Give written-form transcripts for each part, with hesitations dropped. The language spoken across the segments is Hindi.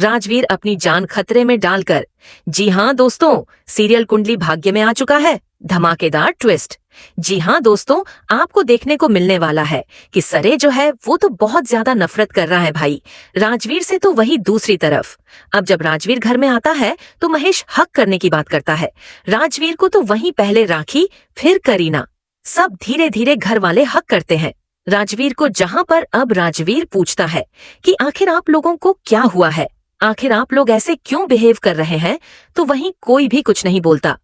राजवीर अपनी जान खतरे में डालकर। जी हाँ दोस्तों, सीरियल कुंडली भाग्य में आ चुका है धमाकेदार ट्विस्ट। जी हाँ दोस्तों, आपको देखने को मिलने वाला है कि सरे जो है वो तो बहुत ज्यादा नफरत कर रहा है भाई राजवीर से, तो वही दूसरी तरफ अब जब राजवीर घर में आता है तो महेश हक करने की बात करता है राजवीर को। तो वहीं पहले राखी, फिर करीना, सब धीरे धीरे घर वाले हक करते हैं राजवीर को। जहां पर अब राजवीर पूछता है कि आखिर आप लोगों को क्या हुआ है, आखिर आप लोग ऐसे क्यों बिहेव कर रहे हैं, तो वहीं कोई भी कुछ नहीं बोलता।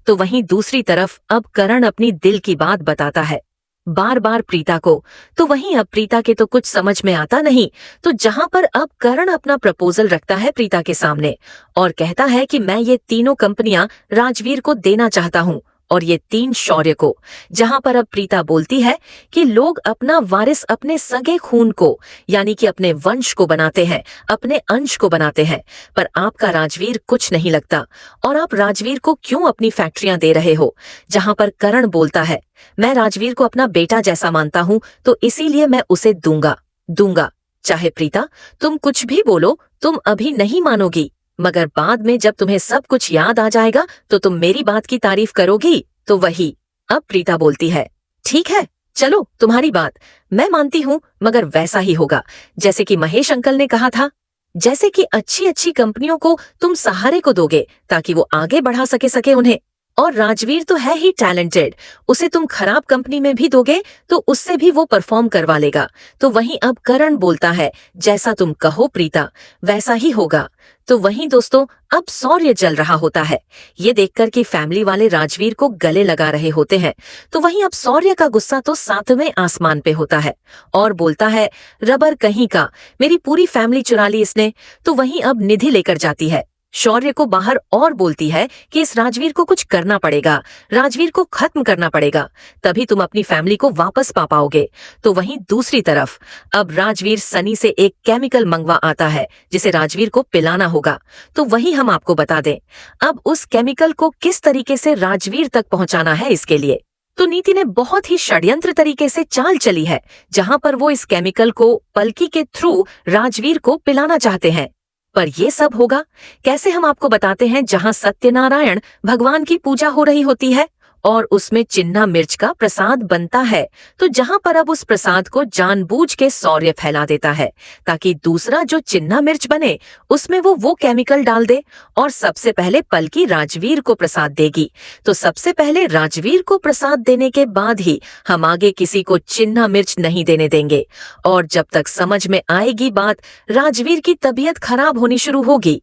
तो वहीं दूसरी तरफ अब करण अपनी दिल की बात बताता है बार बार प्रीता को। तो वहीं अब प्रीता के तो कुछ समझ में आता नहीं। तो जहां पर अब करण अपना प्रपोजल रखता है प्रीता के सामने और कहता है कि मैं ये तीनों कंपनियां राजवीर को देना चाहता हूं और ये 3 शौर्य को। जहां पर अब प्रीता बोलती है कि लोग अपना वारिस अपने सगे खून को यानी कि अपने वंश को बनाते हैं, अपने अंश को बनाते हैं, पर आपका राजवीर कुछ नहीं लगता और आप राजवीर को क्यों अपनी फैक्ट्रियां दे रहे हो। जहां पर करण बोलता है मैं राजवीर को अपना बेटा जैसा मानता हूं, तो इसीलिए मैं उसे दूंगा। चाहे प्रीता तुम कुछ भी बोलो, तुम अभी नहीं मानोगी, मगर बाद में जब तुम्हें सब कुछ याद आ जाएगा तो तुम मेरी बात की तारीफ करोगी। तो वही अब प्रीता बोलती है ठीक है, चलो तुम्हारी बात मैं मानती हूँ, मगर वैसा ही होगा जैसे कि महेश अंकल ने कहा था, जैसे कि अच्छी अच्छी कंपनियों को तुम सहारे को दोगे ताकि वो आगे बढ़ा सके उन्हें। और राजवीर तो है ही टैलेंटेड, उसे तुम खराब कंपनी में भी दोगे तो उससे भी वो परफॉर्म करवा लेगा। तो वहीं अब करण बोलता है जैसा तुम कहो प्रीता वैसा ही होगा। तो वहीं दोस्तों अब शौर्य जल रहा होता है ये देखकर कि फैमिली वाले राजवीर को गले लगा रहे होते हैं। तो वहीं अब शौर्य का गुस्सा तो 7वें आसमान पे होता है और बोलता है रबर कहीं का, मेरी पूरी फैमिली चुरा ली इसने। तो वहीं अब निधि लेकर जाती है शौर्य को बाहर और बोलती है कि इस राजवीर को कुछ करना पड़ेगा, राजवीर को खत्म करना पड़ेगा, तभी तुम अपनी फैमिली को वापस पा पाओगे। तो वहीं दूसरी तरफ अब राजवीर सनी से एक केमिकल मंगवा आता है जिसे राजवीर को पिलाना होगा। तो वही हम आपको बता दें अब उस केमिकल को किस तरीके से राजवीर तक पहुंचाना है। इसके लिए तो नीति ने बहुत ही षड्यंत्र तरीके से चाल चली है, जहां पर वो इस केमिकल को पलकी के थ्रू राजवीर को पिलाना चाहते हैं। पर ये सब होगा कैसे, हम आपको बताते हैं। जहां सत्यनारायण भगवान की पूजा हो रही होती है और उसमें चिन्ना मिर्च का प्रसाद बनता है, तो जहां पर अब उस प्रसाद को जानबूझ के शौर्य फैला देता है ताकि दूसरा जो चिन्ना मिर्च बने उसमें वो केमिकल डाल दे और सबसे पहले पलकी राजवीर को प्रसाद देगी। तो सबसे पहले राजवीर को प्रसाद देने के बाद ही हम आगे किसी को चिन्ना मिर्च नहीं देने देंगे। और जब तक समझ में आएगी बात, राजवीर की तबीयत खराब होनी शुरू होगी।